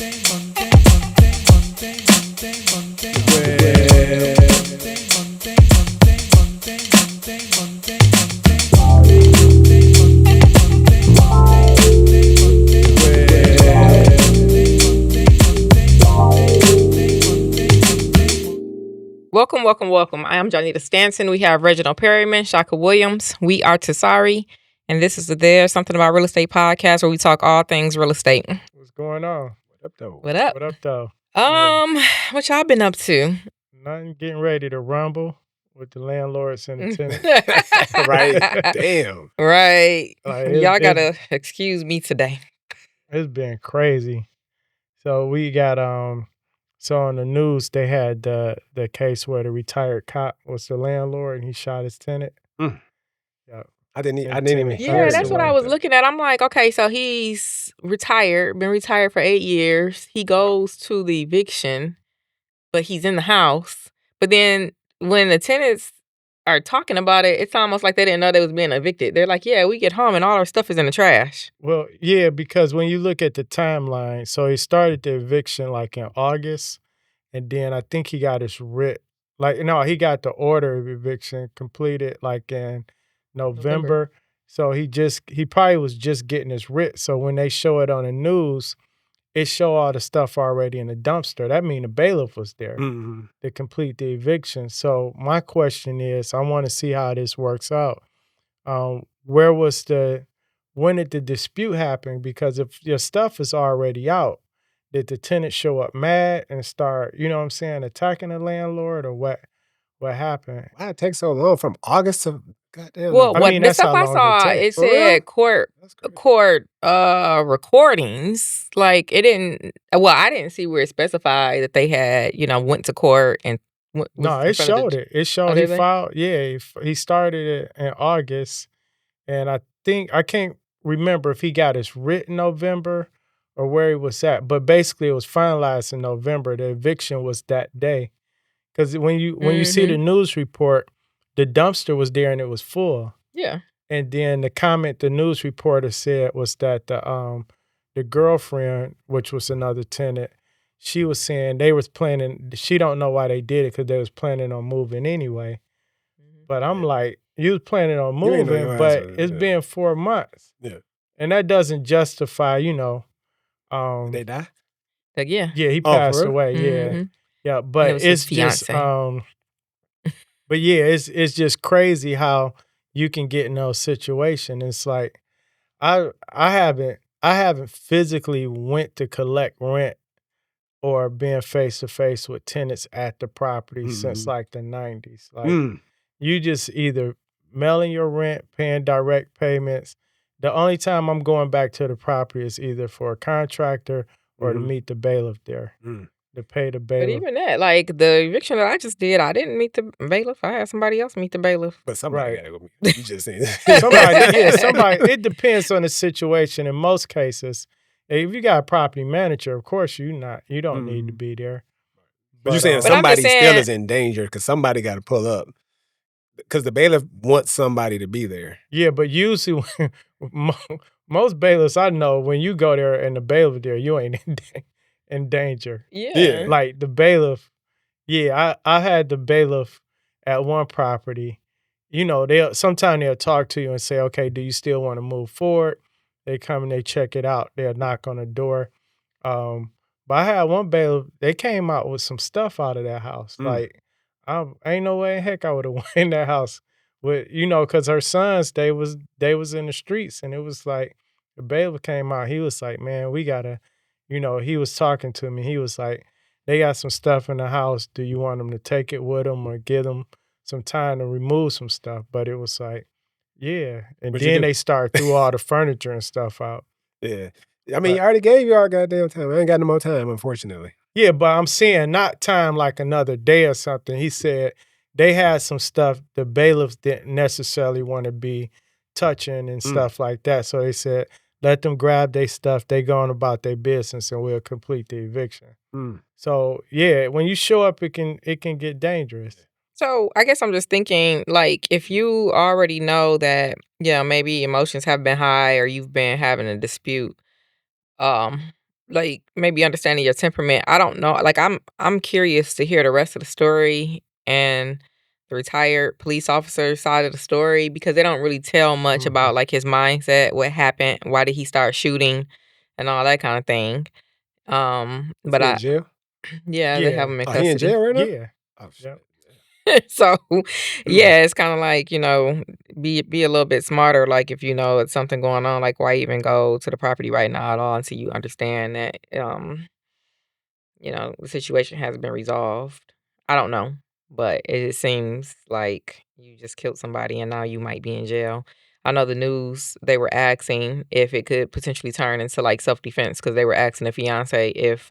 Welcome. I am Janita Stanton. We have Reginald Perryman, Shaka Williams. We are Tasari, and this is the There's Something About Real Estate podcast where we talk all things real estate. What's going on? What up, though? What up? What up, though? What y'all been up to? Nothing, getting ready to rumble with the landlords and the tenants. Right? Damn. Right. Like, Y'all gotta excuse me today. It's been crazy. So we got so on the news they had the case where the retired cop was the landlord and he shot his tenant. Mm. Yeah. I didn't even hear. Yeah, that's what I was looking at. I'm like, okay, so he's retired, been retired for 8 years. He goes to the eviction, but he's in the house. But then when the tenants are talking about it, it's almost like they didn't know they was being evicted. They're like, yeah, we get home and all our stuff is in the trash. Well, yeah, because when you look at the timeline, so he started the eviction like in August, and then I think he got his writ. He got the order of eviction completed like in November. So he probably was just getting his writ. So when they show it on the news, it show all the stuff already in the dumpster. That means the bailiff was there to complete the eviction. So my question is, I want to see how this works out. When did the dispute happen? Because if your stuff is already out, did the tenant show up mad and start, attacking the landlord, or what happened? Why it take so long from August to goddamn? Well, I mean, the that's stuff how I long saw, it it takes. For real? said court recordings. Like it didn't. Well, I didn't see where it specified that they had, went to court and. No, it showed it. It showed he did they? filed. Yeah, he started it in August, and I think I can't remember if he got his writ in November or where he was at. But basically, it was finalized in November. The eviction was that day, because when you see the news report, the dumpster was there and it was full. Yeah. And then the comment the news reporter said was that the girlfriend, which was another tenant, she was saying they was planning. She don't know why they did it because they was planning on moving anyway. But I'm like, you was planning on You ain't know moving, your but answer, it's yeah. been 4 months. Yeah. And that doesn't justify, They die? Like, yeah. yeah, he Oh, for passed real? away. Yeah. Mhm. Yeah, And it but was his it's just fiance. but yeah, it's just crazy how you can get in those situations. It's like I haven't physically went to collect rent or been face to face with tenants at the property since like the 90s. Like you just either mailing your rent, paying direct payments. The only time I'm going back to the property is either for a contractor or to meet the bailiff there. To pay the But bailiff. even that, like the eviction that I just did, I didn't meet the bailiff. I had somebody else meet the bailiff. But somebody Right. gotta go. You just saying. Somebody. It depends on the situation. In most cases, if you got a property manager, of course you don't need to be there. But you're saying But I'm just somebody still saying- is in danger because somebody got to pull up. Because the bailiff wants somebody to be there. Yeah, but usually most bailiffs I know, when you go there and the bailiff there, you ain't in danger. Yeah. Like the bailiff, I had the bailiff at one property. Sometimes they'll talk to you and say, okay, do you still want to move forward? They come and they check it out. They'll knock on the door. But I had one bailiff, they came out with some stuff out of that house. Like, ain't no way in heck I would have went in that house with, because her sons, they was in the streets, and it was like the bailiff came out. He was like, man, we gotta, he was talking to me. He was like, they got some stuff in the house. Do you want them to take it with them or give them some time to remove some stuff? But it was like, yeah. And What'd you then do? they start threw all the furniture and stuff out. Yeah. I mean, you already gave you our goddamn time. I ain't got no more time, unfortunately. Yeah, but I'm saying not time like another day or something. He said they had some stuff the bailiffs didn't necessarily want to be touching and stuff like that. So they said, let them grab their stuff. They going about their business and we'll complete the eviction. So yeah, when you show up, it can get dangerous. So I guess I'm just thinking, like, if you already know that, maybe emotions have been high or you've been having a dispute, like maybe understanding your temperament. I don't know. Like I'm curious to hear the rest of the story and the retired police officer side of the story because they don't really tell much about like his mindset, what happened, why did he start shooting, and all that kind of thing. Is But he in jail? yeah, they have him in Oh, he in custody. jail right now? Yeah. Oh Yep. shit. So, yeah, it's kind of like, be a little bit smarter. Like if you know it's something going on, like why even go to the property right now at all until you understand that, the situation has been resolved. I don't know, but it seems like you just killed somebody and now you might be in jail. I know the news, they were asking if it could potentially turn into like self-defense because they were asking the fiance if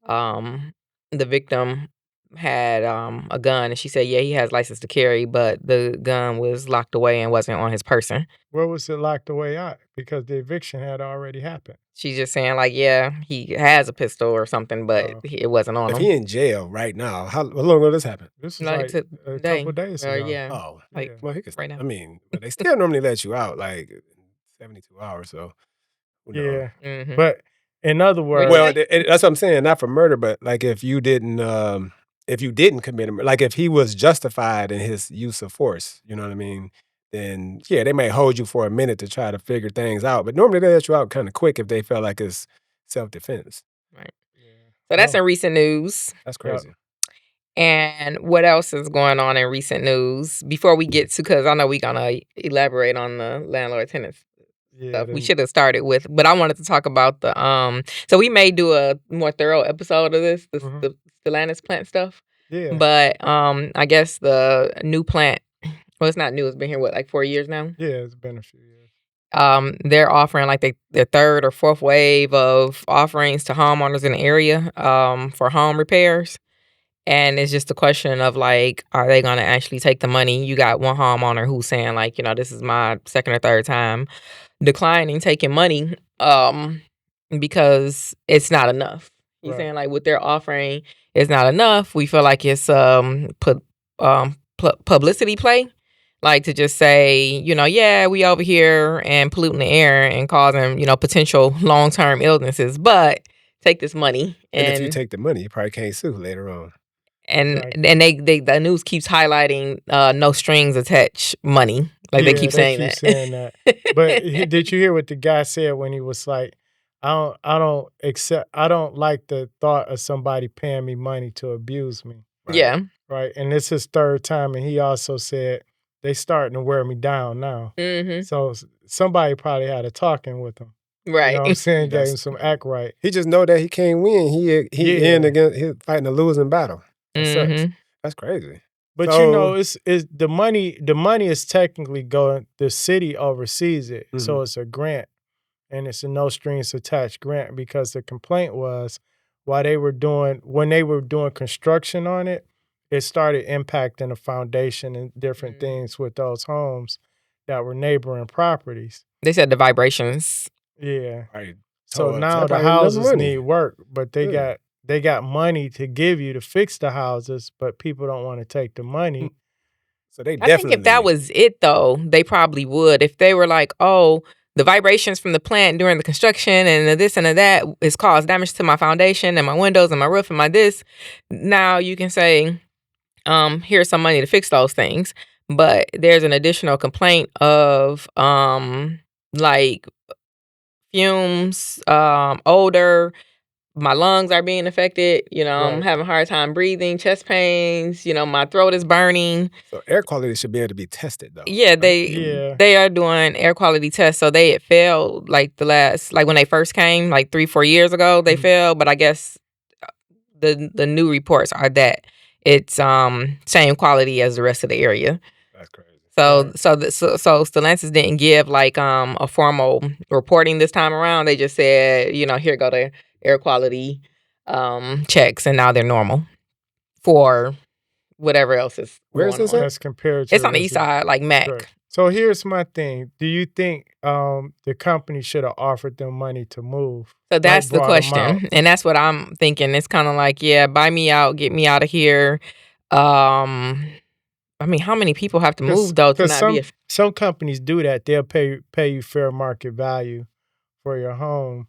um the victim had a gun and she said, yeah, he has license to carry, but the gun was locked away and wasn't on his person. Where was it locked away at? Because the eviction had already happened. She's just saying like, yeah, he has a pistol or something, but it wasn't on If him. he in jail right now, how long ago this happened? This was Like like a today. couple days ago. Yeah. Oh, Like Yeah. well, he could. right now. I mean, but they still normally let you out like in 72 hours. So who knows? Yeah. Mhm. But in other What'd words, you Well, say? that's what I'm saying. Not for murder, but like if you didn't commit a like if he was justified in his use of force, you know what I mean? Then yeah, they may hold you for a minute to try to figure things out. But normally they let you out kind of quick if they felt like it's self defense. Right. yeah. So that's No. in recent news. That's Yep. crazy. And what else is going on in recent news? Before we get to, because I know we're gonna elaborate on the landlord tenant Yeah. stuff. We should have started with, but I wanted to talk about the. So we may do a more thorough episode of this, the Stellantis plant stuff. Yeah. But I guess the new plant. Well, it's not new. It's been here like 4 years now. Yeah, it's been a few years. They're offering like their third or fourth wave of offerings to homeowners in the area for home repairs. And it's just a question of like, are they gonna actually take the money? You got one homeowner who's saying like, this is my second or third time declining taking money, because it's not enough. He's saying like what they're offering is not enough. We feel like it's publicity play, like to just say, yeah, we over here and polluting the air and causing, potential long-term illnesses, but take this money And if you take the money, you probably can't sue later on. and they the news keeps highlighting no strings attached money. Like they keep saying that. But did you hear what the guy said when he was like, I don't like the thought of somebody paying me money to abuse me. Right? Yeah. Right. And it's his third time. And he also said, they starting to wear me down now. Mm-hmm. So somebody probably had a talking with him. Right. You know what I'm saying? Gave him some act right. He just know that he can't win. He's fighting a losing battle. That sucks. That's crazy. But it's the money. The money is technically going. The city oversees it, so it's a grant, and it's a no strings attached grant because the complaint was when they were doing construction on it, it started impacting the foundation and different things with those homes that were neighboring properties. They said the vibrations. Yeah. Right. So now the houses need work, but they got money to give you to fix the houses, but people don't want to take the money. So they I think if that was it, though, they probably would. If they were like, oh, the vibrations from the plant during the construction and the this and the that has caused damage to my foundation and my windows and my roof and my this, now you can say, here's some money to fix those things. But there's an additional complaint of like fumes, odor. My lungs are being affected. I'm having a hard time breathing, chest pains. My throat is burning. So air quality should be able to be tested, though. Yeah, they are doing air quality tests. So they had failed like when they first came, like 3-4 years ago, they failed. But I guess the new reports are that it's same quality as the rest of the area. That's crazy. So Stellantis didn't give like a formal reporting this time around. They just said, here go the air quality checks, and now they're normal for whatever else is Where is this going on. That's compared to It's on the east side, like Mac. Right. So here's my thing. Do you think the company should have offered them money to move? So that's the brought 'em out? question. And that's what I'm thinking. It's kind of like, yeah, buy me out, get me out of here. I mean, how many people have to move though to not be some companies do that. They'll pay you fair market value for your home.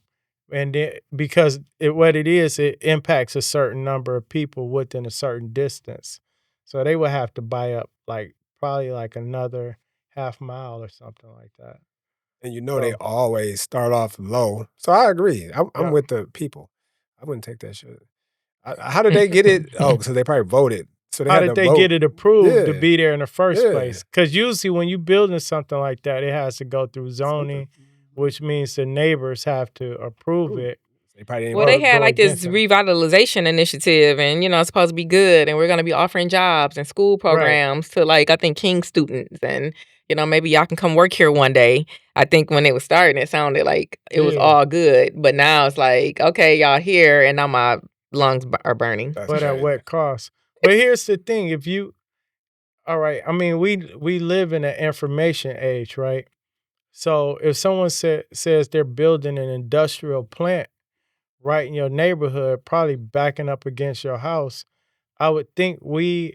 And then because what it is, it impacts a certain number of people within a certain distance. So they would have to buy up like probably like another half mile or something like that. And they always start off low. So I agree. I'm Yeah. with the people. I wouldn't take that shit. How did they get it? Oh, so they probably voted. So they How had did to they vote. get it approved to Yeah. be there in the first Yeah. place? Because usually when you're building something like that, it has to go through zoning, which means the neighbors have to approve it. They probably didn't Well, they vote. had go like this against them. revitalization initiative, and it's supposed to be good, and we're gonna be offering jobs and school programs to like I think King students, and maybe y'all can come work here one day. I think when it was starting, it sounded like it was Yeah. all good, but now it's like, okay, y'all here, and now my lungs are burning. That's But at crazy. what cost? But here's the thing: all right, I mean, we live in an information age, right? So if someone says they're building an industrial plant right in your neighborhood, probably backing up against your house, I would think we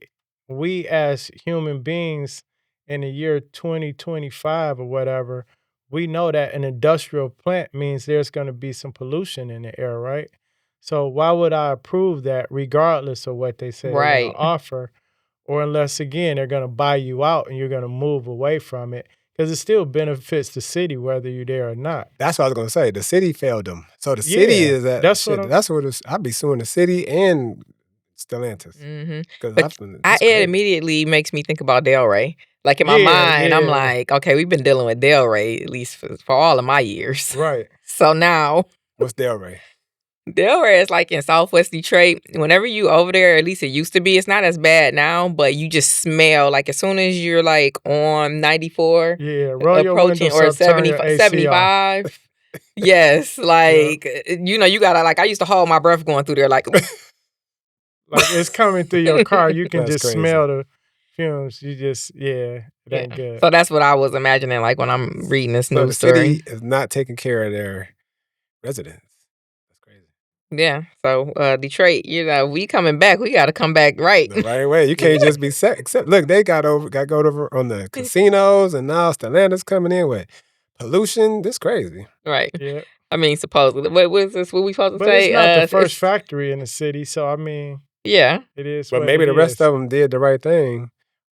as human beings in the year 2025 or whatever, we know that an industrial plant means there's going to be some pollution in the air, right? So why would I approve that regardless of what they say they're going Right. to offer, or unless again they're going to buy you out and you're going to move away from it? Because it still benefits the city whether you're there or not. That's what I was gonna say. The city failed them. So the city is that that's shit. what That's what I'd be suing the city and Stellantis. Because But it immediately makes me think about Delray. Like in my mind, I'm like, okay, we've been dealing with Delray at least for all of my years. Right. So now, what's Delray? Delray is like in Southwest Detroit. Whenever you over there, at least it used to be. It's not as bad now, but you just smell like as soon as you're like on 94, roll your approaching windows or up, turn your AC 75. Yes, like you gotta like. I used to hold my breath going through there, like like it's coming through your car. You can That's just crazy. smell the fumes. You just it ain't good. So that's what I was imagining, like when I'm reading this So news the story. city is not taking care of their residents. That's crazy. Yeah. So Detroit, we coming back. We got to come back right. The right way. You can't just be set. Except look, they got go over on the casinos, and now Stellantis coming in with pollution. This crazy. Right. Yeah. I mean, supposedly. What is this? What we supposed to But say? it's not the first factory in the city, so I mean, yeah, it is. But what maybe it the rest is. of them did the right thing,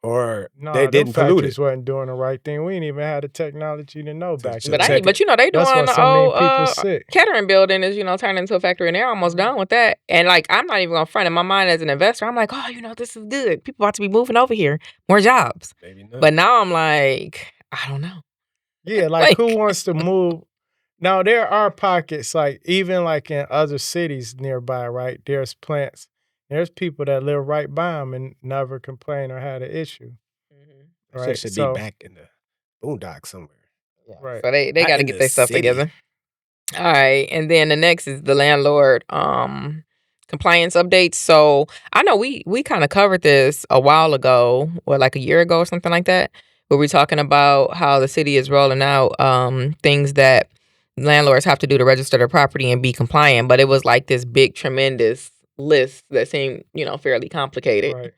or they didn't pollute it. Wasn't doing the right thing. We ain't even had the technology to know back then. But they doing That's why so many people sick. Kettering building is turned into a factory, and they're almost done with that. And like, I'm not even gonna front in my mind as an investor. I'm like, oh, this is good. People about to be moving over here, more jobs. Maybe not. But now I'm like, I don't know. Yeah, like who wants to move? Now there are pockets, like even like in other cities nearby, right? There's plants. There's people that live right by them and never complain or had an issue. Right? That should be back in the boondocks somewhere. Yeah. Right. So they got to get their stuff together. All right, and then the next is the landlord compliance updates. So I know we kind of covered this a while ago, or like a year ago or something like that, where we're talking about how the city is rolling out things that landlords have to do to register their property and be compliant. But it was like this big, tremendous list that seemed, fairly complicated. Right.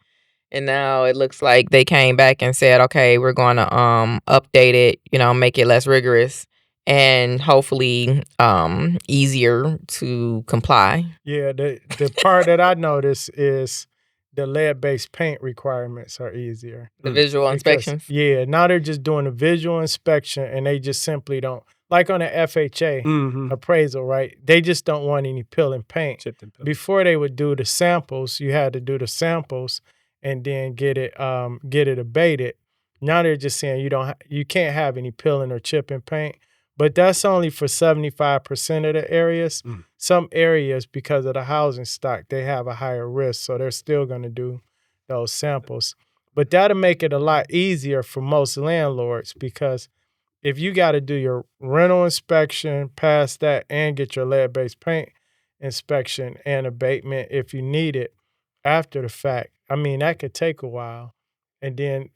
And now it looks like they came back and said, okay, we're going to update it, make it less rigorous and hopefully easier to comply. Yeah, the part that I noticed is the lead-based paint requirements are easier. The visual inspections? Yeah, now they're just doing a visual inspection and they just simply don't, like on the FHA appraisal, right? They just don't want any peel and paint. Before they would do the samples, you had to do the samples and then get it abated. Now they're just saying you can't have any peeling or chipping paint. But that's only for 75% of the areas. Some areas, because of the housing stock, they have a higher risk. So they're still going to do those samples. But that'll make it a lot easier for most landlords, because if you got to do your rental inspection, pass that, and get your lead-based paint inspection and abatement if you need it after the fact, I mean, that could take a while. And then,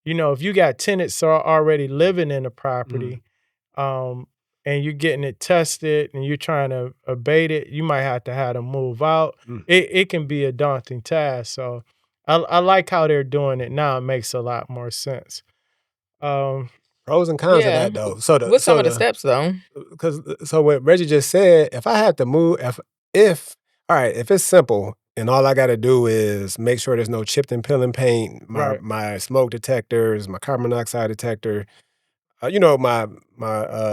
if you got tenants who are already living in the property, and you're getting it tested and you're trying to abate it, you might have to have them move out. It can be a daunting task. So I like how they're doing it now. It makes a lot more sense. Pros pros and cons of that though. What's some of the steps though? So what Reggie just said, if I had to move, if all right, if it's simple and all I got to do is make sure there's no chipped and peeling paint, my smoke detectors, my carbon monoxide detector, my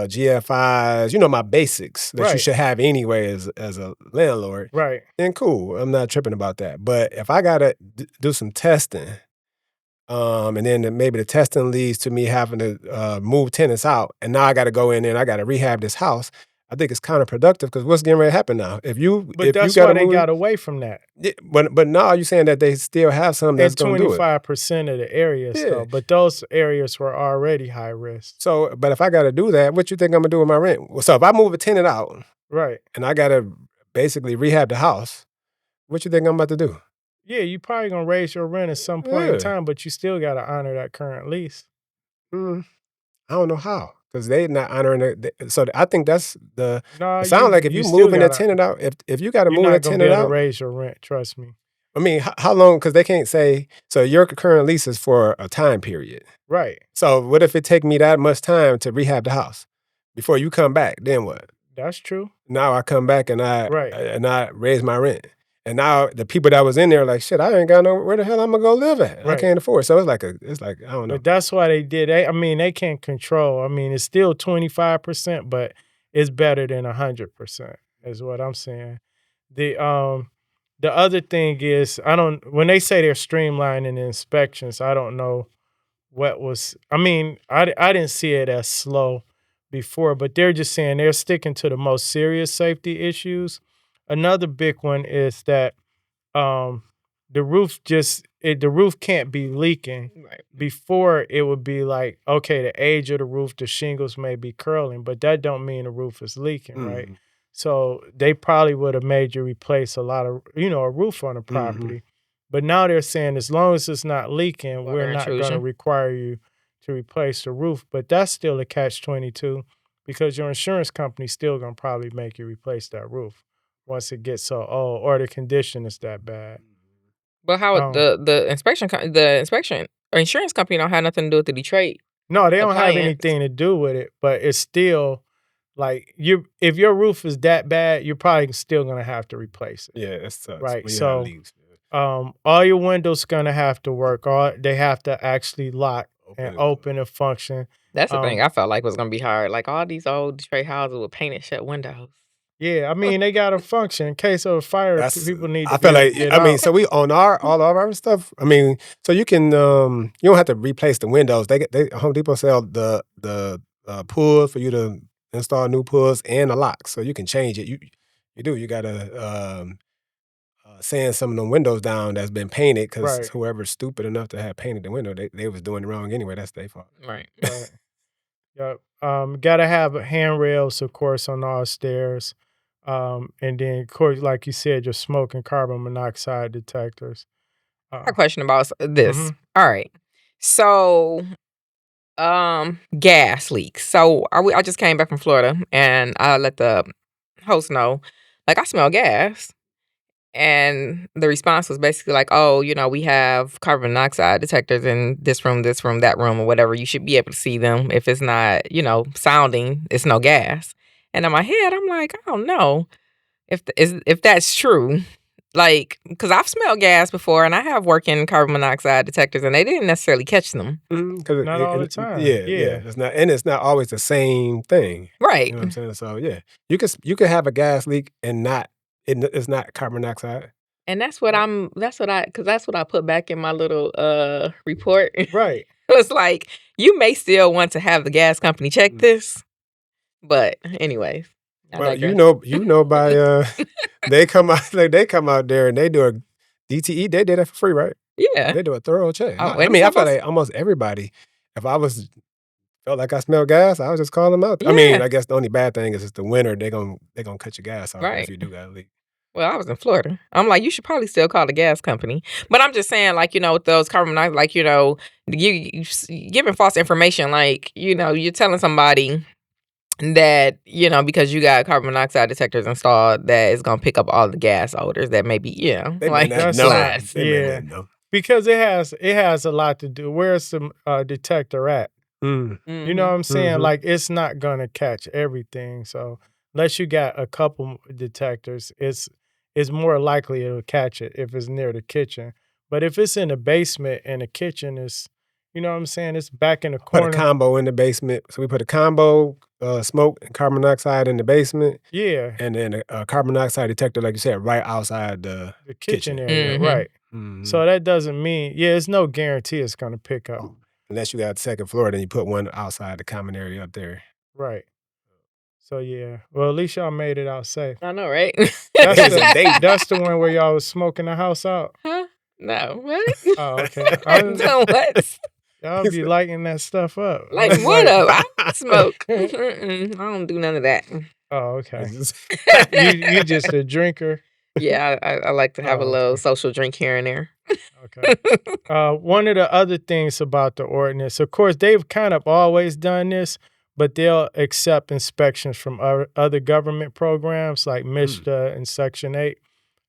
GFIs, my basics that you should have anyway as a landlord. Right. Then cool, I'm not tripping about that. But if I gotta do some testing, and then maybe the testing leads to me having to move tenants out, and now I got to go in there and I got to rehab this house. I think it's counterproductive because what's getting ready to happen now? That's why they got away from that. Yeah, but now you're saying that they still have some that's going to do it. 25% of the areas, though. But those areas were already high risk. So, but if I got to do that, what you think I'm going to do with my rent? So if I move a tenant out, right, and I got to basically rehab the house, what you think I'm about to do? Yeah, you probably going to raise your rent at some point in time, but you still got to honor that current lease. I don't know how. Because they're not honoring it. So I think that's the. It sounds like if you moving a tenant out, if you got to move a tenant out, you're not going to be able to raise your rent. Trust me. I mean, how long? Because they can't say. So your current lease is for a time period, right? So what if it take me that much time to rehab the house before you come back? Then what? That's true. Now I come back and I raise my rent, and now the people that was in there are like, shit, I ain't got where the hell I'm gonna go live at? I can't afford. So it's like I don't know. But that's why they did. They can't control. I mean, it's still 25%, but it's better than 100%. Is what I'm saying. The other thing is, when they say they're streamlining the inspections, I don't know what was. I mean, I didn't see it as slow before, but they're just saying they're sticking to the most serious safety issues. Another big one is that the roof can't be leaking. Right. Before it would be like, okay, the age of the roof, the shingles may be curling, but that don't mean the roof is leaking, right? So they probably would have made you replace a lot of, a roof on the property. But now they're saying as long as it's not leaking, we're not going to require you to replace the roof. But that's still a catch-22 because your insurance company's still going to probably make you replace that roof once it gets so old or the condition is that bad. But how the insurance company don't have nothing to do with the Detroit? No, they don't have anything to do with it, but it's still like if your roof is that bad, you're probably still gonna have to replace it. Yeah, it sucks. Right. So all your windows gonna have to work. They have to actually lock and open and function. That's the thing I felt like was gonna be hard. Like all these old Detroit houses with painted shut windows. Yeah, I mean they gotta function in case of a fire. People need. I feel like so we on all of our stuff. I mean, so you can you don't have to replace the windows. They Home Depot sell the pulls for you to install new pulls and the locks, so you can change it. You gotta sand some of them windows down that's been painted because whoever's stupid enough to have painted the window, they was doing it wrong anyway. That's their fault. Right. Yep. Gotta have handrails, of course, on all stairs. And then, of course, like you said, your smoke and carbon monoxide detectors. I have a question about this. All right. So, gas leaks. So, I just came back from Florida, and I let the host know, like, I smell gas. And the response was basically like, oh, we have carbon monoxide detectors in this room, that room, or whatever. You should be able to see them. If it's not, sounding, it's no gas. And in my head, I'm like, I don't know if that's true. Like, because I've smelled gas before, and I have working carbon monoxide detectors, and they didn't necessarily catch them. Not all the time. Yeah. It's not always the same thing. Right. You know what I'm saying? So yeah, you could have a gas leak and it's not carbon monoxide. And that's what I put back in my little report. Right. It was like, you may still want to have the gas company check this. But anyways. Well, by they come out there and they do a DTE, they did that for free, right? Yeah. They do a thorough check. Oh, I feel like almost everybody, if I felt like I smelled gas, I would just call them out. Yeah. I mean, I guess the only bad thing is it's the winter, they're gonna cut your gas off if you do got a leak. Well, I was in Florida. I'm like, you should probably still call the gas company. But I'm just saying, like, with those carbon monoxide, like, you giving false information. Like, you're telling somebody that, because you got carbon monoxide detectors installed, that it's going to pick up all the gas odors that may be, They may not know. Because it has a lot to do. Where's the detector at? Mm. You know what I'm saying? Mhm. Like, it's not gonna catch everything, so unless you got a couple detectors, it's more likely it'll catch it if it's near the kitchen. But if it's in the basement and the kitchen is, you know what I'm saying, it's back in the Put a corner. combo in the basement. So we put a combo, smoke and carbon monoxide in the basement, Yeah, and then a carbon monoxide detector, like you said, right outside the the kitchen kitchen. area, Mhm. right. Mhm. So that doesn't mean it's no guarantee it's gonna pick up. Unless you got second floor, then you put one outside the common area up there. Right. So, yeah. Well, at least y'all made it out safe. I know, right? That's It was in danger. that's the one where y'all was smoking the house out? Huh? No, what? Oh, okay. I was Doing what? y'all be lighting that stuff up. I Like was what like up? I don't smoke. Mm-mm, I don't do none of that. Oh, okay. Just- You just a drinker? Yeah, I like to have a Oh, little okay. social drink here and there. Okay. One of the other things about the ordinance, of course, they've kind of always done this, but they'll accept inspections from other government programs like Mm. MISTA and Section 8.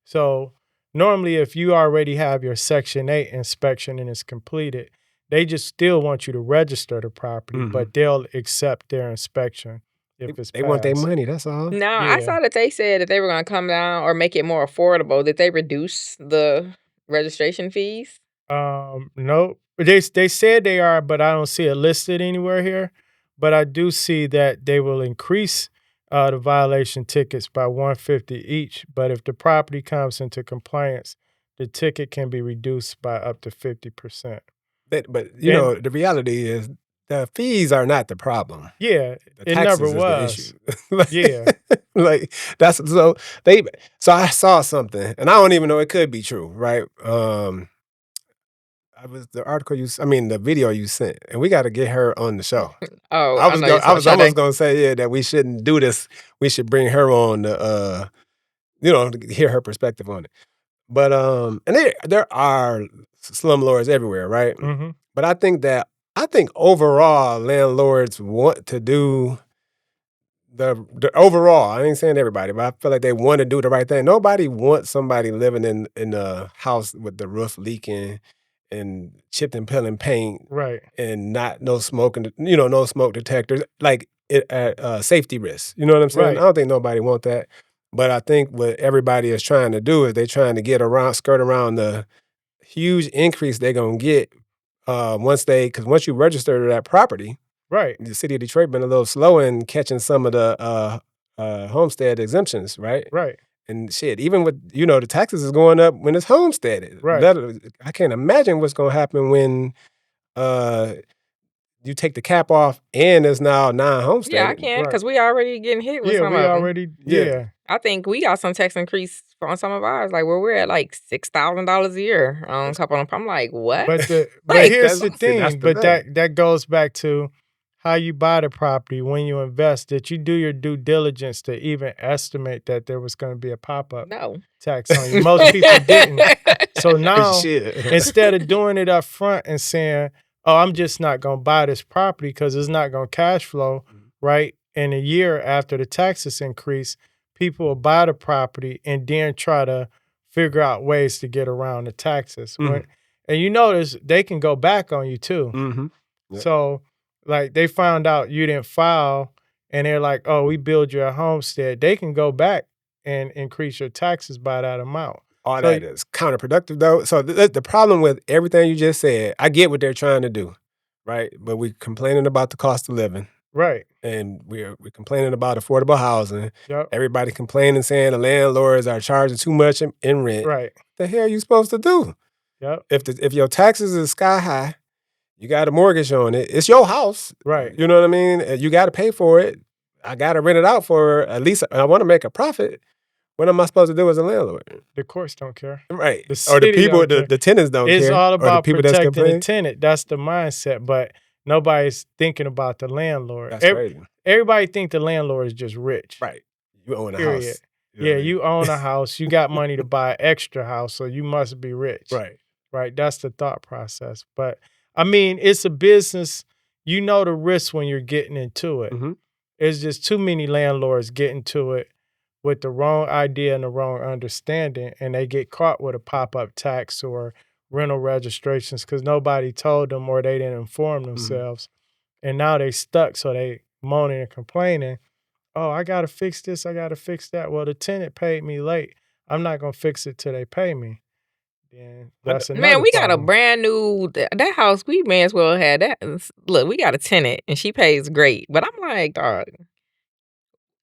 So normally, if you already have your Section 8 inspection and it's completed, they just still want you to register the property, Mhm. but they'll accept their inspection They if it's they want their passed. money, that's all. No, I Yeah. saw that they said that they were gonna come down or make it more affordable. Did they reduce the registration fees? No, they said they are, but I don't see it listed anywhere here. But I do see that they will increase the violation tickets by 150 each. But if the property comes into compliance, the ticket can be reduced by up to 50%. But, And the reality is the fees are not the problem. yeah, The it never taxes is the issue. was. Like Yeah. like, that's they so I saw something, and I don't even know it could be true, right? I was the article I mean, the video you sent, and we gotta get her on the show. Oh, I know you're I talking was about almost Sade. gonna say, yeah, that we shouldn't do this. We should bring her on to, to hear her perspective on it. But, and there are slumlords everywhere, right? Hmm. But I think overall landlords want to do the overall, I ain't saying everybody, but I feel like they want to do the right thing. Nobody wants somebody living in a house with the roof leaking and chipped and peeling paint Right. and not no smoking, no smoke detectors, like safety risks. You know what I'm saying? I Right. don't think nobody want that. But I think what everybody is trying to do is they trying to skirt around the huge increase they're gonna get because once you register that property, Right. the city of Detroit been a little slow in catching some of the homestead exemptions, right? Right. And shit, even with the taxes is going up when it's homesteaded. Right. I can't imagine what's gonna happen when uh, you take the cap off and it's now Yeah, I non-homesteaded. can Right. because we already getting hit with Yeah, some we of them. already Yeah, yeah. I think we got some tax increase on some of ours, like where we're at like $6,000 a year on a couple of them. I'm like, what? But Like, here's the that's thing, the but thing. that goes back to how you buy the property when you invest, that you do your due diligence to even estimate that there was going to be a pop-up no. tax on you. Most people didn't. So now Shit. instead of doing it up front and saying, "Oh, I'm just not going to buy this property because it's not going to cash flow," right? In a year after the taxes increase, people will buy the property and then try to figure out ways to get around the taxes. Mhm. And you notice they can go back on you too. Mhm. Yep. So, like, they found out you didn't file and they're like, "Oh, we billed you a homestead." They can go back and increase your taxes by that amount. All So that is counterproductive, though. So the problem with everything you just said, I get what they're trying to do, right? But we're complaining about the cost of living, right. and we're complaining about affordable housing. Yep. Everybody complaining, saying the landlords are charging too much in rent. Right. The hell you supposed to do? Yep. If your taxes is sky high, you got a mortgage on it. It's your house. Right. You know what I mean? You got to pay for it. I got to rent it out for at least. I want to make a profit. What am I supposed to do as a landlord? The courts don't care. Right. The Or the city people, don't care. the tenants don't It's care. all Or the about people that's protecting the complaining. tenant. That's the mindset, but nobody's thinking about the landlord. That's crazy. Everybody think the landlord is just rich. Right. You own a Period. house. You know Yeah, what I mean? you own a house. You got money to buy an extra house, so you must be rich. Right. Right. That's the thought process. But I mean, it's a business. You know the risk when you're getting into it. Mhm. It's just too many landlords get into it with the wrong idea and the wrong understanding, and they get caught with a pop-up tax or rental registrations because nobody told them or they didn't inform Mhm. themselves. and now they stuck, so they moaning and complaining. Oh, I gotta fix this, I gotta fix that. Well, the tenant paid me late. I'm not gonna fix it till they pay me. Then that's Man, another we got a problem. brand new that house. We may as well have that. Look, we got a tenant, and she pays great. But I'm like, dog.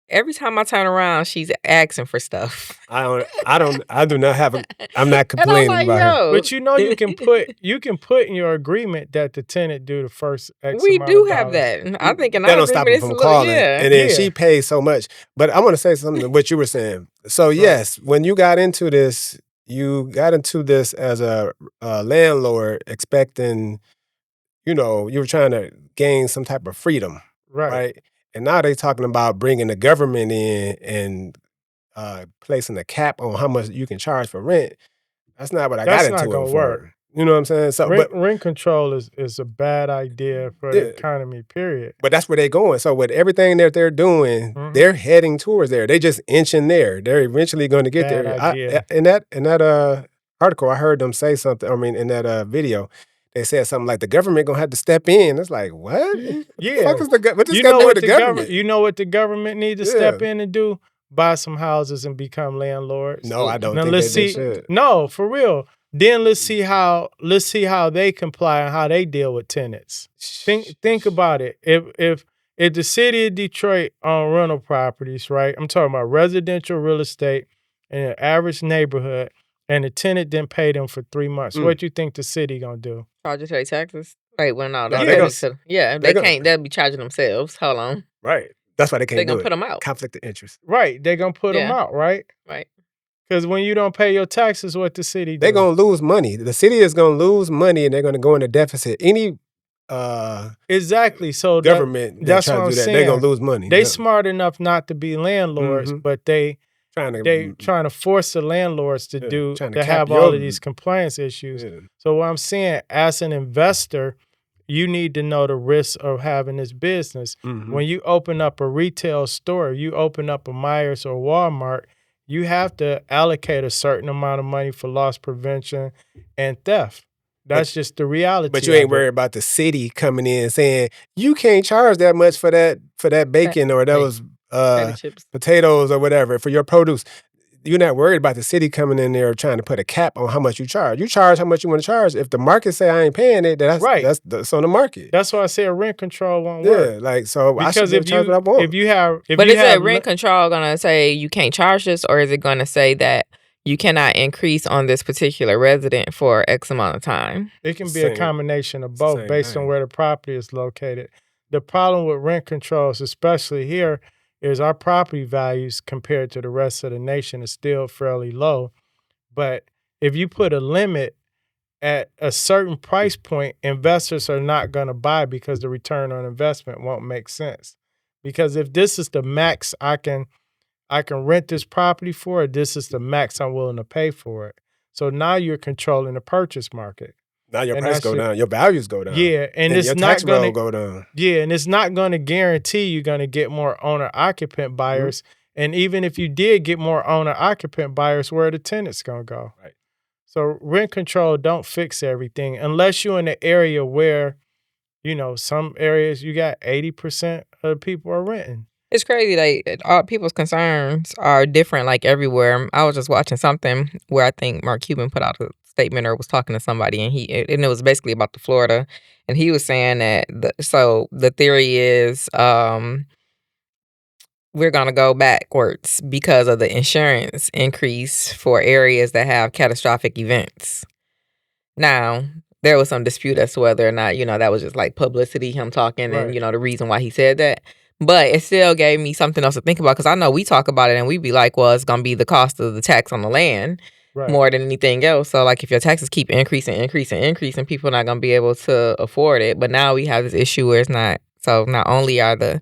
Every time I turn around, she's asking for stuff. I do not have I'm not And I'm complaining like, about her. yo. But you can put in your agreement that the tenant do the first X We amount do of have dollars. that. I think in That our don't stop agreement him it's a from little, calling. yeah. And then Yeah. she pays so much. But I want to say something to what you were saying. So yes, when you got into this as a landlord expecting, you were trying to gain some type of freedom, Right. right? And now they talking about bringing the government in and placing a cap on how much you can charge for rent. That's not what I That's got not into gonna it work. for. You know what I'm saying? So, Rent control is a bad idea for the Yeah. economy, period. But that's where they're going. So with everything that they're doing, Mhm. they're heading towards there. They just inching there. They're eventually going to get Bad there. idea. In that article, I heard them say something. I mean, in that video, they said something like the government gonna have to step in. It's like, what? Yeah. Fuck is what this You got know to do what with the government? you know what the government need to step in and do? Buy some houses and become landlords. No, I don't Now think let's they see. should. No, for real. Then let's see how they comply and how they deal with tenants. Think about it. If the city of Detroit on rental properties, right? I'm talking about residential real estate in an average neighborhood, and the tenant didn't pay them for 3 months. What you think the city gonna do? Charge their taxes. Wait, well, no, No, that's they gonna- subject to. Yeah, they they gonna- can't. They'll be charging themselves. Hold on. Right. That's why they They're can't do gonna it. put them out. Conflict of interest. Right, they gonna put them Yeah. out, right? Right. Because when you don't pay your taxes, what the city do? They're gonna lose money. The city is gonna lose money, and they're gonna go into deficit. Any exactly. So government that's that what tries I'm to do that, saying. they're gonna lose money. They Yeah. smart enough not to be landlords, Mhm. but they trying trying to force the landlords to trying to to cap have your- all of these compliance issues. Yeah. So what I'm saying, as an investor, you need to know the risks of having this business. Mhm. When you open up a retail store, you open up a Myers or Walmart, you have to allocate a certain amount of money for loss prevention and theft. That's just the reality. But you ain't worried about the city coming in saying you can't charge that much for that bacon or those Potato chips. potatoes or whatever for your produce. You're not worried about the city coming in there trying to put a cap on how much you charge. You charge how much you want to charge. If the market say I ain't paying it, then Right. that's on the market. That's why I said rent control won't work. Yeah, like so I should Because just charge what I want. if you have But is that rent control gonna say you can't charge this, or is it gonna say that you cannot increase on this particular resident for X amount of time? It can be a Same. combination of It's the both same based on thing. where the property is located. The problem with rent controls, especially here, is our property values compared to the rest of the nation is still fairly low. But if you put a limit at a certain price point, investors are not going to buy because the return on investment won't make sense. Because if this is the max I can rent this property for, this is the max I'm willing to pay for it. So now you're controlling the purchase market. Now your And price that's go down, your values go down. Yeah, and it's your not tax going roll to go down. Yeah, and it's not going to guarantee you're going to get more owner-occupant buyers. And even if you did get more owner-occupant buyers, where are the tenants going to go? Right. So rent control don't fix everything unless you're in an area where, some areas you got 80% of the people are renting. It's crazy. Like all people's concerns are different, like everywhere. I was just watching something where I think Mark Cuban put out a statement or was talking to somebody, and it was basically about the Florida, and he was saying that the theory is we're gonna go backwards because of the insurance increase for areas that have catastrophic events. Now, there was some dispute as to whether or not, that was just like publicity, him talking Right. and, the reason why he said that. But it still gave me something else to think about because I know we talk about it and we be like, well, it's going to be the cost of the tax on the land Right. more than anything else. So, like, if your taxes keep increasing, people are not going to be able to afford it. But now we have this issue where it's not. So, not only are the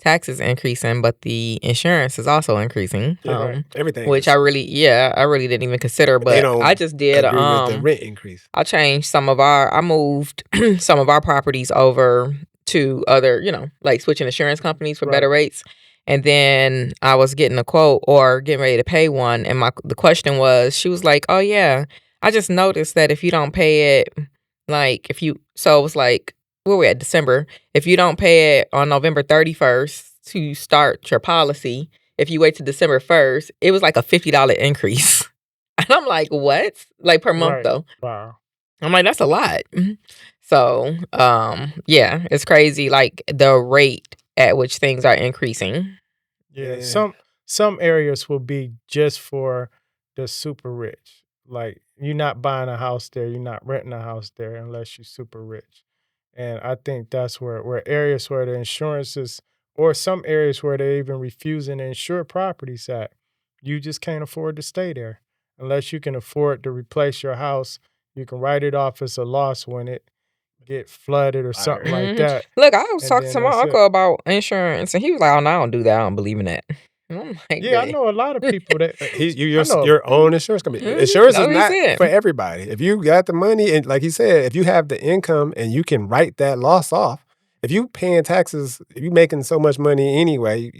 taxes increasing, but the insurance is also increasing. Right. Everything. Which I really didn't even consider, They but don't I just did. agree with the rent increase. I changed I moved some of our properties over to other, like switching insurance companies for better rates. And then I was getting a quote or getting ready to pay one. And the question was, she was like, oh yeah, I just noticed that if you don't pay it, like so it was like, where we at, December. If you don't pay it on November 31st to start your policy, if you wait to December 1st, it was like a $50 increase. And I'm like, what? Like per month Right. though. Wow. I'm like, that's a lot. So, yeah, it's crazy. Like the rate at which things are increasing. Yeah. Some areas will be just for the super rich. Like you're not buying a house there, you're not renting a house there unless you're super rich. And I think that's where areas where the insurances, or some areas where they're even refusing to insure properties at, you just can't afford to stay there unless you can afford to replace your house. You can write it off as a loss when it get flooded or something like that. Look, I was And talking then to my that's it. uncle about insurance, and he was like, "Oh, no, I don't do that. I don't believe in that." And I'm like, Yeah, I "Dang." know a lot of people that I know. your own insurance company. Insurance No, is he not said. for everybody. If you got the money and like he said, if you have the income and you can write that loss off, if you paying taxes, if you making so much money anyway,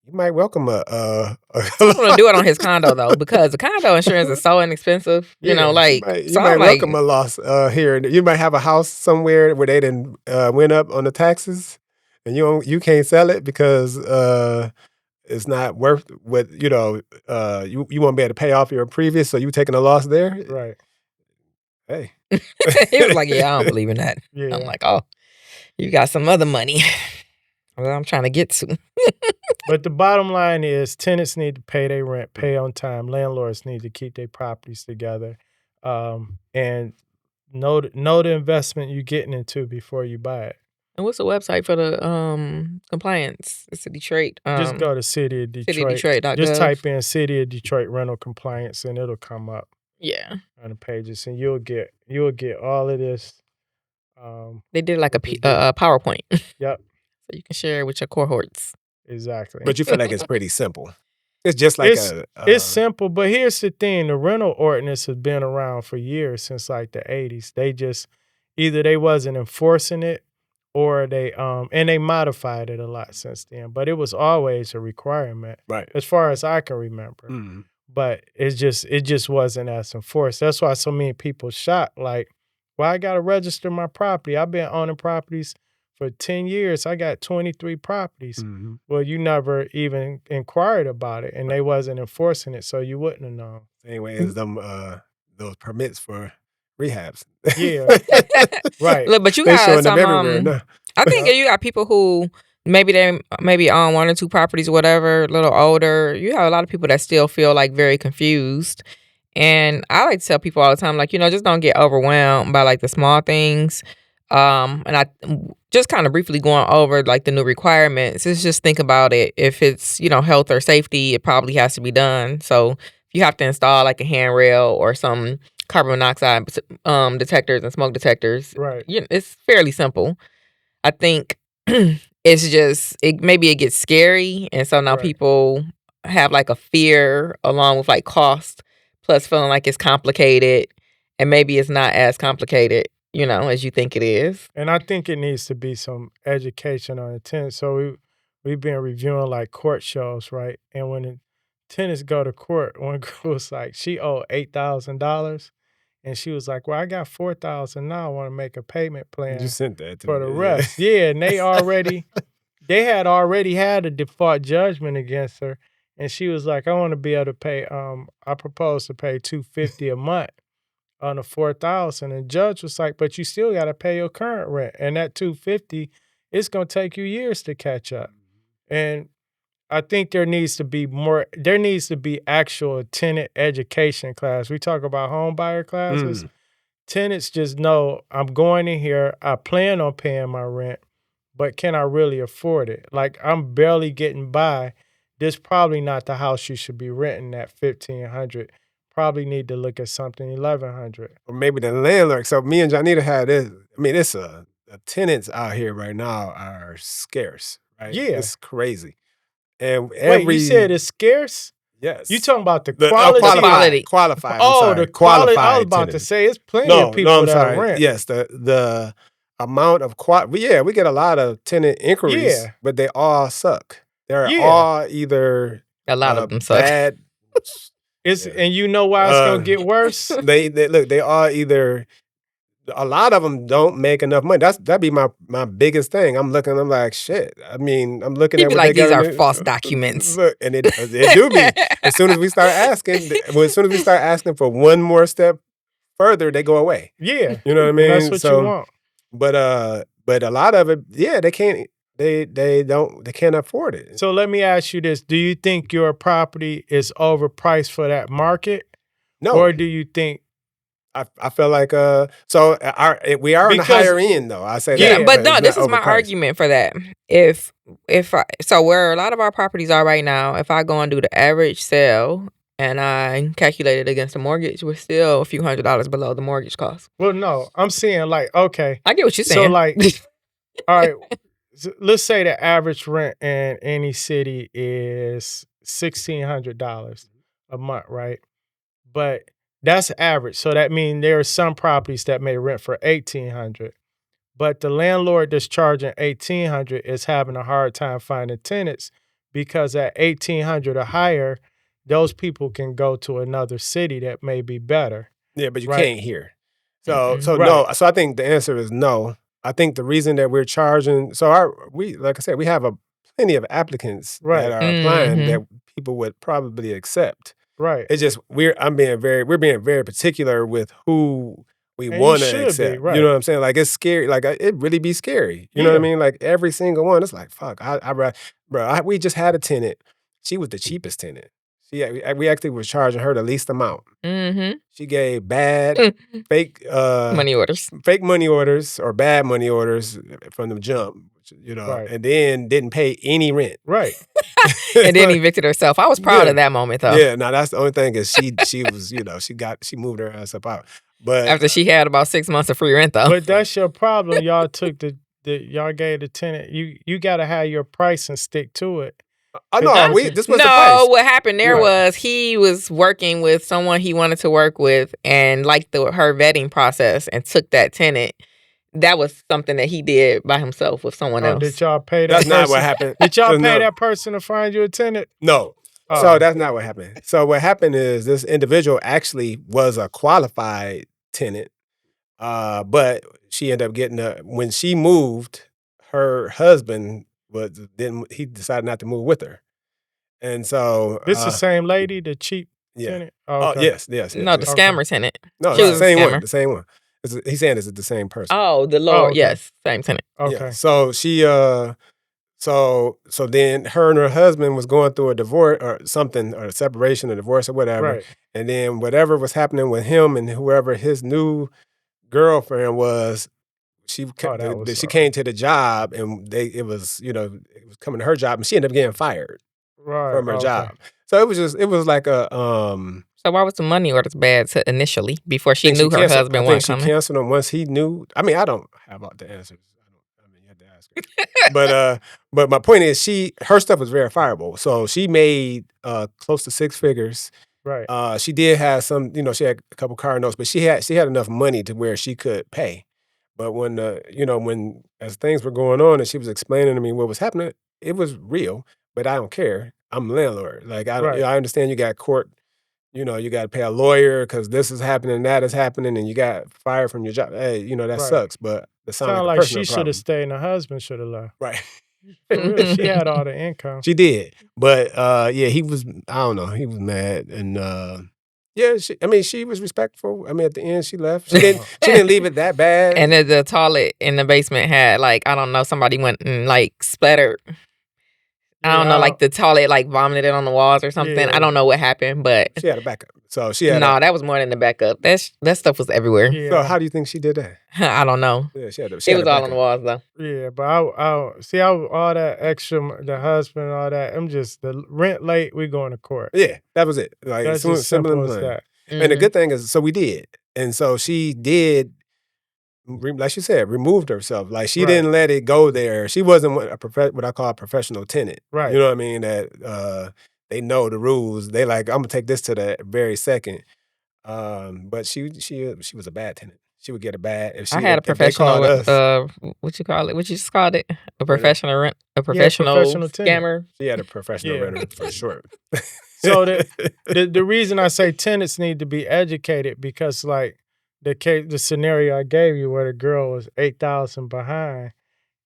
you might welcome I want to do it on his condo though, because the condo insurance is so inexpensive. You know, Yeah, like you so might I'm like, welcome a loss here. You might have a house somewhere where they didn't went up on the taxes, and you can't sell it because it's not worth what you won't be able to pay off your previous, so you taking a loss there. right. Hey, he was like, "Yeah, I don't believe in that." I'm Yeah. like, "Oh, you got some other money." Well, I'm trying to get to. But the bottom line is tenants need to pay their rent, pay on time. Landlords need to keep their properties together. And know the investment you're getting into before you buy it. And what's the website for the compliance? It's a Detroit. Just go to City of Detroit. cityofdetroit.gov. Just type in City of Detroit rental compliance and it'll come up Yeah, on the pages, and you'll get all of this. they did like what they do. a PowerPoint, so Yep, you can share it with your cohorts. exactly. but you feel like it's pretty simple. It's just like It's simple, but here's the thing: the rental ordinance has been around for years, since like the '80s. They just either they wasn't enforcing it, or they and they modified it a lot since then. But it was always a requirement, right. as far as I can remember. Mhm. But it just wasn't as enforced. That's why so many people shot like, well, I gotta register my property. I've been owning properties for 10 years. I got 23 properties. Mhm. Well, you never even inquired about it, and they wasn't enforcing it, so you wouldn't have known. Same way as them those permits for rehabs. Yeah, right. Look, but you They got showing them some. everywhere now. I think you got people who maybe own 1 or 2 properties or whatever, a little older. You have a lot of people that still feel like very confused. And I like to tell people all the time, like, just don't get overwhelmed by like the small things. And I just kind of briefly going over like the new requirements. It's just think about it. If it's, health or safety, it probably has to be done. So if you have to install like a handrail or some carbon monoxide detectors and smoke detectors, Right. it's fairly simple. I think it's just maybe it gets scary, and so now Right. people have like a fear along with like cost, plus feeling like it's complicated, and maybe it's not as complicated, as you think it is. And I think it needs to be some education on the tenants. So we've been reviewing like court shows, right? And when the tenants go to court, one girl was like, she owed $8,000. And she was like, well, I got $4,000 now. I want to make a payment plan You sent that to for me. the rest. Yeah, and they had already had a default judgment against her. And she was like, I want to be able to pay, I propose to pay $250 a month on the $4,000. And the judge was like, but you still got to pay your current rent. And that $250, it's going to take you years to catch up. And I think there needs to be actual tenant education class. We talk about home buyer classes. Tenants just know, I'm going in here, I plan on paying my rent, but can I really afford it? Like, I'm barely getting by. This probably not the house you should be renting at $1,500. Probably need to look at something $1,100. Or maybe the landlord. So me and Johnita had this. I mean, it's the tenants out here right now are scarce, right? Yeah. It's crazy. And Wait, you said it's scarce? yes. You talking about the quality? quality? Qualified. Oh, I'm sorry. the quality. I was Qualified about to tenants. say, it's plenty of people I'm that sorry. rent. Yes, the amount of we get a lot of tenant inquiries, Yeah. but they all suck. They're Yeah. all either A lot of them suck. bad. And you know why it's gonna get worse? They look. They all either a lot of them don't make enough money. That'd be my biggest thing. I'm like, shit. I mean, I'm looking He'd at be what they like, these got are in false it. documents. Look, and it do be. As soon as we start asking, for one more step further, they go away. Yeah. You know what I And mean? that's what you want. But a lot of it, yeah, they can't. They can't afford it. So let me ask you this: do you think your property is overpriced for that market, No, or do you think? I feel like we are on the higher end though. I say Yeah, that, but no, it's this not is my overpriced. argument for that. So where a lot of our properties are right now, if I go and do the average sale and I calculate it against the mortgage, we're still a few $100s below the mortgage cost. Well, no, I'm saying like, okay, I get what you're so saying. like, all right, let's say the average rent in any city is $1,600 a month, right? But that's average. So that means there are some properties that may rent for $1,800. But the landlord that's charging $1,800 is having a hard time finding tenants because at $1,800 or higher, those people can go to another city that may be better. Yeah, but you Right. can't here. So Right. no. So I think the answer is no. I think the reason that we're charging, like I said, we have plenty of applicants Right. that are applying Mhm. that people would probably accept. Right. It's just we're being very particular with who we And you want to should be, accept. right. You know what I'm saying? Like it's scary. Like it really be scary. You know what I Yeah. mean? Like every single one. It's like fuck. We just had a tenant. She was the cheapest tenant. We actually was charging her the least amount. Mhm. She gave bad fake Money orders. fake money orders or bad money orders from the jump. You know, Right. and then didn't pay any rent. Right. And then evicted herself. I was proud of that moment though. Yeah, no, that's the only thing is she was, she moved her ass up out. But After she had about 6 months of free rent though. But that's your problem. Y'all took y'all gave the tenant. You gotta have your price and stick to it. I know this was the No, price. what happened there Right. was he was working with someone he wanted to work with and liked her vetting process and took that tenant. That was something that he did by himself with someone else. Did y'all pay that That's person? not what happened. Did y'all pay No. that person to find you a tenant? No. Oh. So that's not what happened. So what happened is this individual actually was a qualified tenant. But she ended up getting when she moved, her husband he decided not to move with her. And so This the same lady, the cheap yeah. tenant? Oh, okay. yes. No, the scammer tenant. No, She it's was the a same one. scammer. The same one. He's saying it's the same person. Oh, the Lord. okay. Yes, same tenant. Okay. Yeah. So she so then her and her husband was going through a divorce or something, or a separation or divorce or whatever. Right. And then whatever was happening with him and whoever his new girlfriend was, she came to the job and it was coming to her job and she ended up getting fired from her job. So it was like a So why was the money orders bad initially before she think knew her canceled- husband I think wasn't she coming? canceled him once he knew. I mean, I don't have all the answers. You have to ask her. But my point is her stuff was verifiable. So she made close to 6 figures. Right. She did have some, she had a couple car notes, but she had enough money to where she could pay. But when as things were going on and she was explaining to me what was happening, it was real. But I don't care. I'm a landlord. Like I understand you got court. You got to pay a lawyer because this is happening, that is happening, and you got fired from your job. Hey, that sucks. But it sounds like she should have stayed and her husband should have left. Right. For real, she had all the income. She did. But yeah, he was, I don't know, he was mad. And yeah, she was respectful. I mean, at the end, she left. She didn't leave it that bad. And the toilet in the basement had I don't know, somebody went and splattered. I don't know, the toilet vomited on the walls or something. Yeah. I don't know what happened, but she had a backup. So she had that was more than the backup. That stuff was everywhere. Yeah. So how do you think she did that? I don't know. Yeah, she had It was all on the walls though. Yeah, but I see all that extra, the husband, all that. I'm just the rent late. We going to court. Yeah, that was it. Like That's just simple as that. And the good thing is, so we did, and so she did. Like she said, removed herself. Like she didn't let it go there. She wasn't what I call a professional tenant. Right. You know what I mean? That they know the rules. They like, I'm gonna take this to the very second. But she was a bad tenant. She would get a bad if she. I had a professional. What you call it? What you just called it? A professional rent. A professional scammer. She had a professional renter for sure. So the reason I say tenants need to be educated because the scenario I gave you where the girl was $8,000 behind,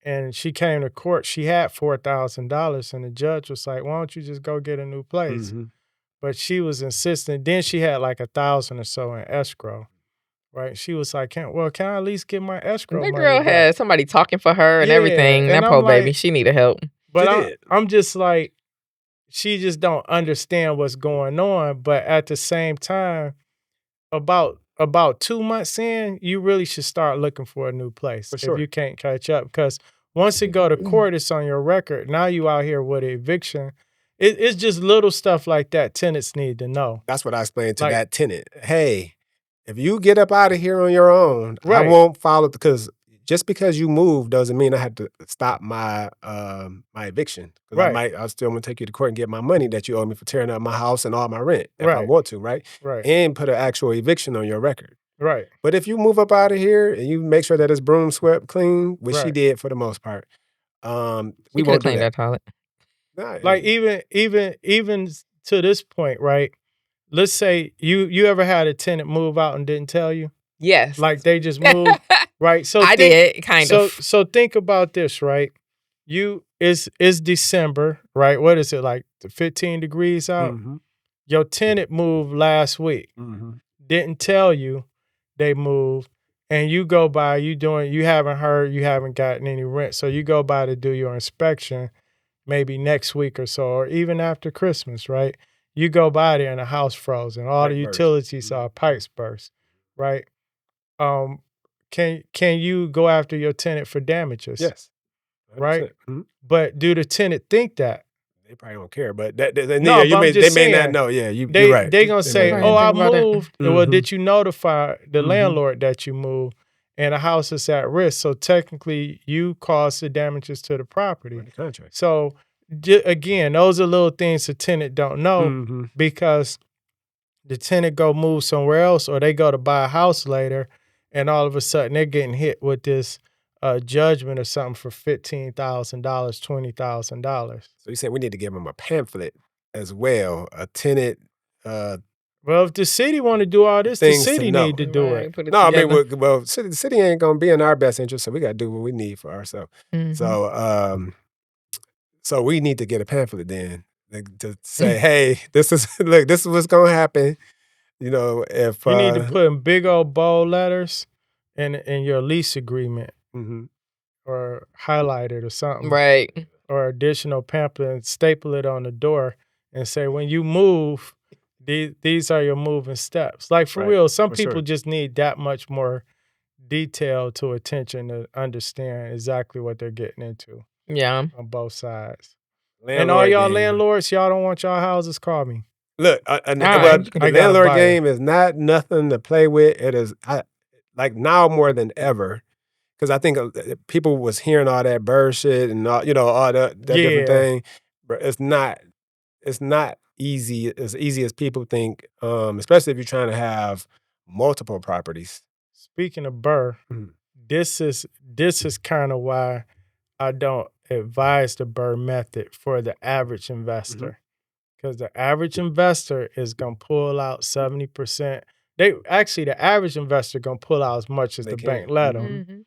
and she came to court. She had $4,000, and the judge was like, "Why don't you just go get a new place?" Mm-hmm. But she was insistent. Then she had like 1,000 or so in escrow, right? She was like, can I at least get my escrow That money girl back? had somebody talking for her and Yeah, everything. and That I'm poor baby, like, she needed help. but I'm just like, she just don't understand what's going on. But at the same time, about 2 months in, you really should start looking for a new place For sure. if you can't catch up. Because once it go to court, it's on your record. Now you out here with eviction. It's just little stuff like that tenants need to know. That's what I explained to Like- that tenant. Hey, if you get up out of here on your own, I Right. won't follow, because just because you move doesn't mean I have to stop my my eviction. Because Right. I still want to take you to court and get my money that you owe me for tearing up my house and all my rent if I Right. want to, right? Right. And put an actual eviction on your record. Right. But if you move up out of here and you make sure that it's broom swept clean, which she Right. did for the most part, She we could have won't do cleaned that. that toilet. Nah, Like even to this point, right? Let's say you ever had a tenant move out and didn't tell you? Yes. Like they just moved, right? So I did, kind of. So think about this, right? It's December, right? What is it, like 15 degrees out? Mhm. Your tenant moved last week. Mhm. Didn't tell you they moved, and you go by, you haven't heard, you haven't gotten any rent. So you go by to do your inspection maybe next week or so, or even after Christmas, right? You go by there and the house frozen. All the Pipe burst. utilities are pipes burst, right? Can you go after your tenant for damages? Yes. Right? 100%. Mhm. But do the tenant think that? They probably don't care, but that No, you but I'm may, just they may not saying, know. Yeah, you're They right. they gonna They say, may Right, "Oh, not I think about it. moved." Well, Mhm. did you notify the Mhm. landlord that you moved, and the house is at risk? So technically, you caused the damages to the property. know. The contract. So again, those are little things the tenant don't know Mhm. because the tenant go move somewhere else, or they go to buy a house later, and all of a sudden they're getting hit with this judgment or something for $15,000, $20,000. So you said we need to give them a pamphlet as well, a tenant Well, if the city want to do all this, the things to city know. need to do Right, it. put it No, I mean, together. well, the city ain't gonna be in our best interest, so we got to do what we need for ourselves. Mhm. So we need to get a pamphlet then, like, to say, hey, this is look, this is what's gonna happen. You know, if You need to put in big old bold letters in your lease agreement, mhm. or highlight it or something, Right. or additional pamphlet and staple it on the door and say, when you move, these are your moving steps. Like for Right, real, some for people sure. just need that much more detail to attention to understand exactly what they're getting into Yeah. on both sides. Landlord And all y'all game. landlords, y'all don't want y'all houses, call me. Look, right, well, you can the I got a landlord buyer. game is not nothing to play with. It is like now more than ever, because I think people was hearing all that bird shit and all, all that different Yeah. thing. But it's not easy as people think. Especially if you're trying to have multiple properties. Speaking of Burr, Mhm. this is kind of why I don't advise the Burr method for the average investor. Because the average investor is gonna pull out 70%. The average investor gonna pull out as much as They the bank can. let them. Mhm.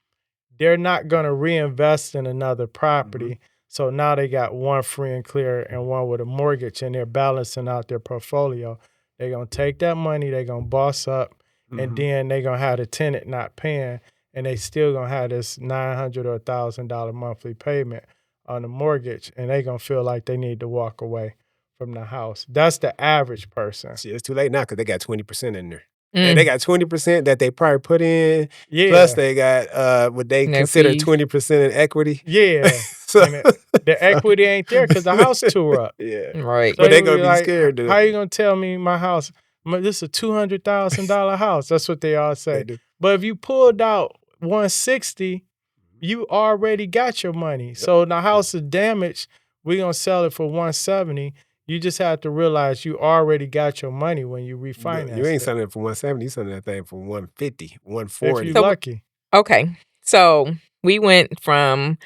They're not gonna reinvest in another property. So now they got one free and clear and one with a mortgage, and they're balancing out their portfolio. They're gonna take that money, they're gonna boss up, and then they're gonna have the tenant not paying, and they still gonna have this $900 or $1,000 monthly payment on the mortgage, and they're gonna feel like they need to walk away from the house. That's the average person. See, it's too late now because they got 20% in there. And they Mm. got 20% that they probably put in. Yeah. Plus, they got what they No consider fees. 20% in equity. Yeah. So And the equity ain't there because the house tore up. Yeah. Right. So But they would gonna be be like, scared to- How you gonna tell me my house? This is a $200,000 house. That's what they all They say. do. But if you pulled out 160, you already got your money. So the house is damaged. We're gonna sell it for 170. You just have to realize you already got your money when you refinance. You ain't it, selling it for 170. You selling that thing for 150, if 140. you're So- lucky. Okay. So we went from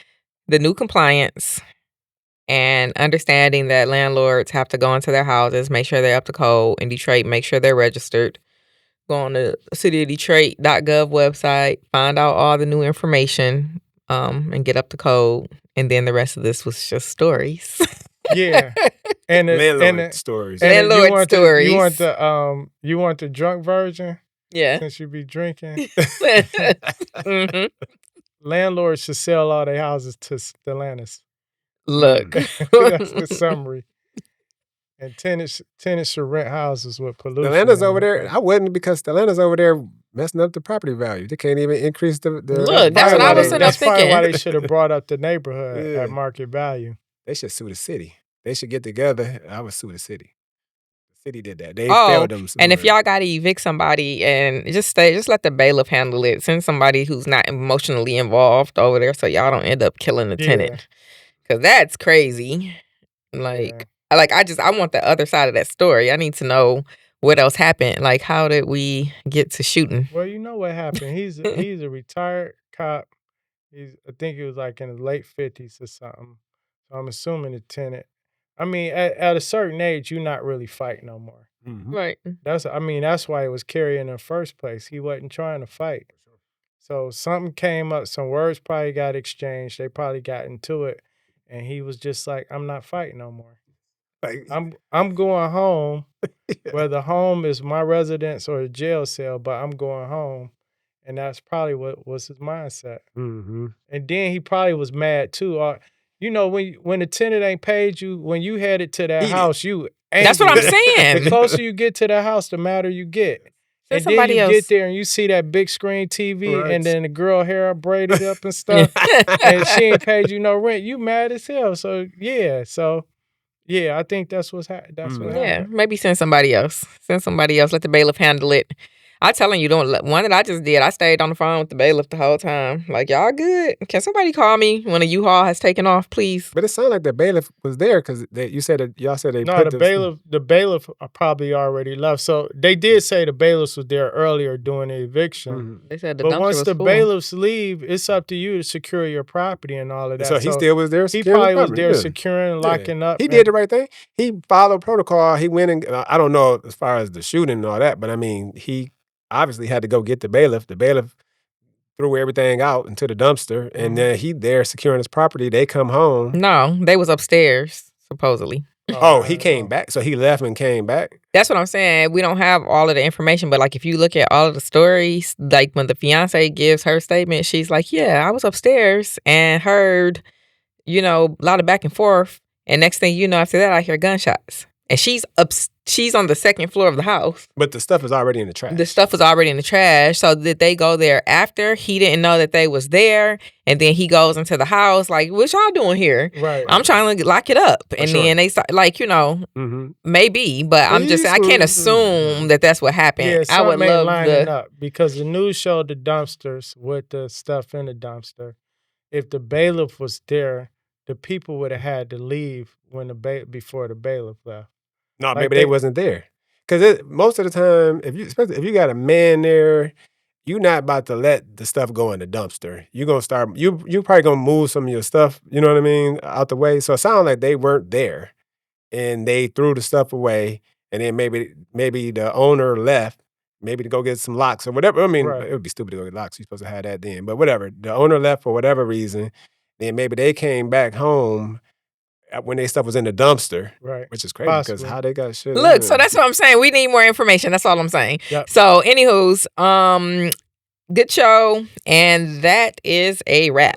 the new compliance and understanding that landlords have to go into their houses, make sure they're up to code in Detroit, make sure they're registered, go on the cityofdetroit.gov website, find out all the new information, and get up the code. And then the rest of this was just stories. Yeah. And Landlord stories. And Landlord stories. You want the drunk version? Yeah. Since you be drinking. Mm-hmm. Landlords should sell all their houses to Stellantis. Look. That's the summary. And tenants should rent houses with pollution. Stellantis over there, I wouldn't, because Stellantis over there messing up the property value. They can't even increase the Look, that's what I was sitting up That's probably why thinking. they should have brought up the neighborhood at market value. They should sue the city. They should get together. I would sue the city. The city did that. They failed them. And if y'all got to evict somebody, and just let the bailiff handle it. Send somebody who's not emotionally involved over there, so y'all don't end up killing the tenant. Because that's crazy. Like I want the other side of that story. I need to know what else happened. Like, how did we get to shooting? Well, you know what happened. He's a retired cop. I think he was like in his late 50s or something. So I'm assuming the tenant. I mean, at a certain age, you're not really fighting no more. Mm-hmm. Right. That's why it was carrying in the first place. He wasn't trying to fight. So something came up. Some words probably got exchanged. They probably got into it, and he was just like, "I'm not fighting no more. Like, I'm going home. Whether home is my residence or a jail cell, but I'm going home." And that's probably what was his mindset. Mm-hmm. And then he probably was mad too. You know, when the tenant ain't paid you, when you headed to that house, you angry. That's what I'm saying. The closer you get to the house, the madder you get. Send and then somebody you else. get there and you see that big screen TV, Right. and then the girl hair braided up and stuff, and she ain't paid you no rent. You mad as hell. So yeah, I think that's what happened. Yeah, maybe send somebody else. Let the bailiff handle it. I telling you, one that I just did, I stayed on the phone with the bailiff the whole time. Like, y'all good? Can somebody call me when a U-Haul has taken off, please? But it sounded like the bailiff was there, because y'all said they No, put the bailiff probably already left. So they did say the bailiffs was there earlier during the eviction. Mm-hmm. They said the But dumpster once was the full. bailiffs leave, it's up to you to secure your property and all of that. So he still was there. He probably was there securing, locking up. He did the right thing. He followed protocol. He went and I don't know as far as the shooting and all that, but I mean, he obviously had to go get the bailiff. The bailiff threw everything out into the dumpster, and then he there securing his property. They come home. No, they was upstairs, supposedly. Oh, he came back. So he left and came back. That's what I'm saying. We don't have all of the information, but like if you look at all of the stories, like when the fiance gives her statement, she's like, "Yeah, I was upstairs and heard, a lot of back and forth, and next thing you know, after that, I hear gunshots." And she's on the second floor of the house. But the stuff is already in the trash. The stuff was already in the trash. So did they go there after? He didn't know that they was there. And then he goes into the house like, "What y'all doing here?" Right. I'm trying to lock it up. And then they start maybe. But I'm just saying, I can't assume that that's what happened. Yeah, I would love lining up, because the news showed the dumpsters with the stuff in the dumpster. If the bailiff was there, the people would have had to leave before the bailiff left. No, maybe they wasn't there. Because most of the time, especially if you got a man there, you're not about to let the stuff go in the dumpster. You're gonna start. You're probably gonna move some of your stuff. You know what I mean, out the way. So it sounded like they weren't there, and they threw the stuff away. And then maybe the owner left, maybe to go get some locks or whatever. I mean, It would be stupid to go get locks. You're supposed to have that then. But whatever. The owner left for whatever reason. Then maybe they came back home when their stuff was in the dumpster, right? Which is crazy, because how they got shit. Look, so that's what I'm saying. We need more information. That's all I'm saying. Yep. So, anywho's, good show, and that is a wrap.